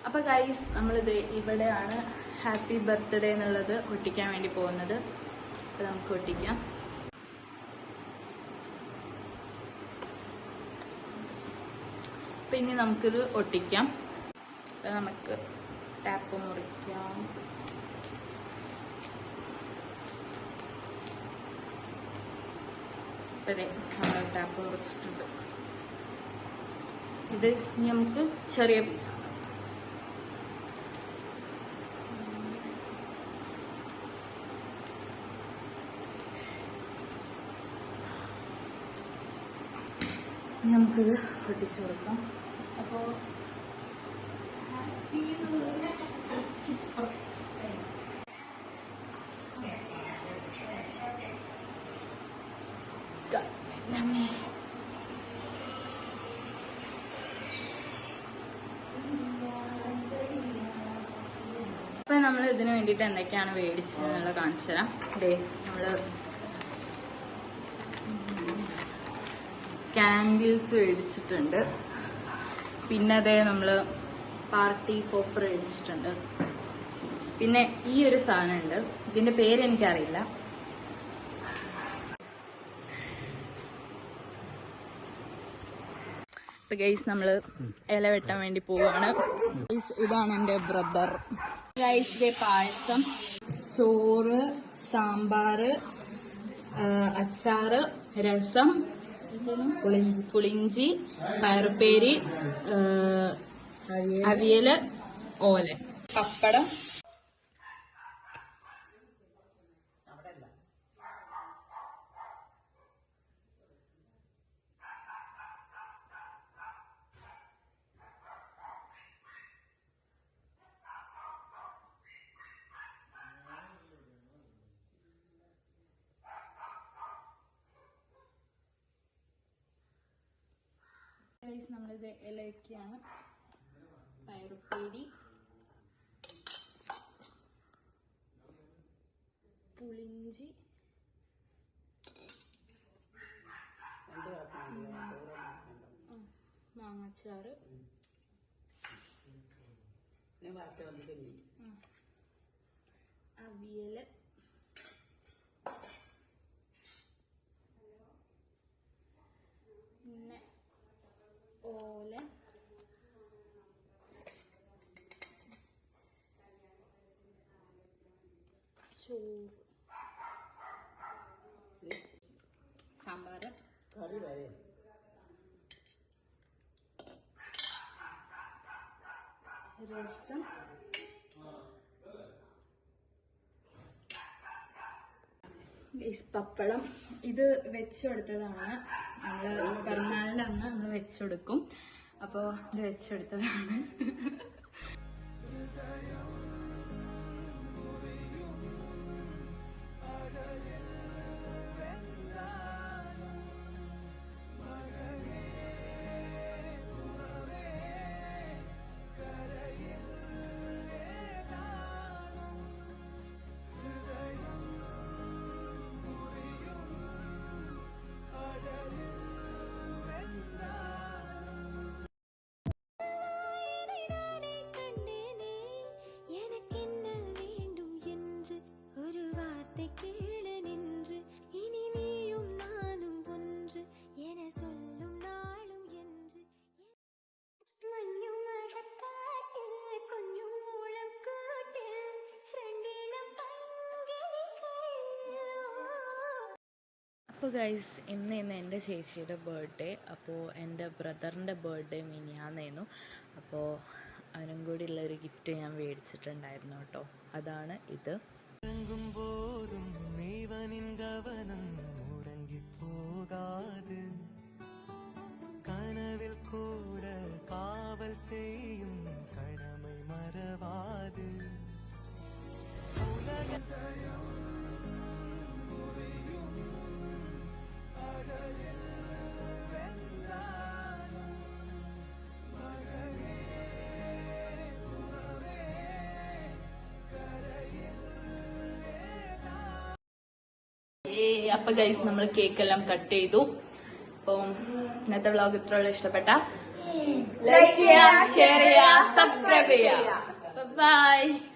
അപ്പോൾ ഗൈസ് നമ്മളിത് ഇവിടെയാണ് ഹാപ്പി ബർത്ത്ഡേ എന്നുള്ളത് ഒട്ടിക്കാൻ വേണ്ടി പോകുന്നത്. അപ്പോൾ നമുക്ക് ഒട്ടിക്കാം. പിന്നെ നമുക്കിത് ഒട്ടിക്കാം. അപ്പോൾ നമുക്ക് ടാപ്പ് മുറിക്കാം. അതെ, നമ്മൾ ടാപ്പ് മുറിച്ചിട്ടുണ്ട്. ഇത് ഇനി നമുക്ക് ചെറിയ പീസാക്കാം. നമുക്കിത് പൊട്ടിച്ചു കൊടുക്കാം. അപ്പോൾ അപ്പം നമ്മൾ ഇതിന് വേണ്ടിയിട്ട് എന്തൊക്കെയാണ് മേടിച്ചതെന്നുള്ള കാണിച്ചു തരാം. ഡേ നമ്മൾ കാൻഡിൽസ് മേടിച്ചിട്ടുണ്ട്. പിന്നെ അതേ നമ്മൾ പാർട്ടി പോപ്പർ മേടിച്ചിട്ടുണ്ട്. പിന്നെ ഈ ഒരു സാധനം ഉണ്ട്, ഇതിന്റെ പേര് എനിക്കറിയില്ല. ഇപ്പൊ ഗൈസ് നമ്മള് ഇല വെട്ടാൻ വേണ്ടി പോവാണ്. ഇതാണ് എന്റെ ബ്രദർ. ഗൈസ് ദേ പായസം, ചോറ്, സാമ്പാറ്, അച്ചാറ്, രസം, പുളിഞ്ചി, പയറുപ്പേരി, അവിയല്, ഓല, പപ്പടം. നമ്മളിത് ഇലയൊക്കെയാണ്. പയറുപ്പേരി, പുളിഞ്ചി, മാങ്ങാച്ചാറ്, അവിയല്, പിന്നെ ഓല, ചോറ്, സാമ്പാറ്, രസം, പപ്പടം. ഇത് വെച്ചുകൊടുത്തതാണ്. നമ്മള് പിറന്നാളിൻ്റെ അന്ന് നമ്മൾ വെച്ചുകൊടുക്കും. അപ്പോൾ ഇത് വെച്ചുകൊടുത്തതാണ്. അപ്പോൾ ഗൈസ് ഇന്ന് എൻ്റെ ചേച്ചിയുടെ ബർത്ത്ഡേ. അപ്പോൾ എൻ്റെ ബ്രദറിൻ്റെ ബർത്ത്ഡേ മിനിയാന്നായിരുന്നു. അപ്പോൾ അവനും കൂടി ഉള്ളൊരു ഗിഫ്റ്റ് ഞാൻ മേടിച്ചിട്ടുണ്ടായിരുന്നു കേട്ടോ. അതാണ് ഇത്. കനവിൽ കൂടെ കാവൽ ചെയ്യും കടമൈ മറവാത്. അപ്പോൾ ഗൈസ് നമ്മൾ കേക്കെല്ലാം കട്ട് ചെയ്തു. അപ്പം ഇന്നത്തെ വ്ളോഗ് ഇത്രയുള്ള ഇഷ്ടപ്പെട്ട ലൈക്ക് ചെയ്യുക, ഷെയർ ചെയ്യുക, സബ്സ്ക്രൈബ് ചെയ്യുക. ബൈ.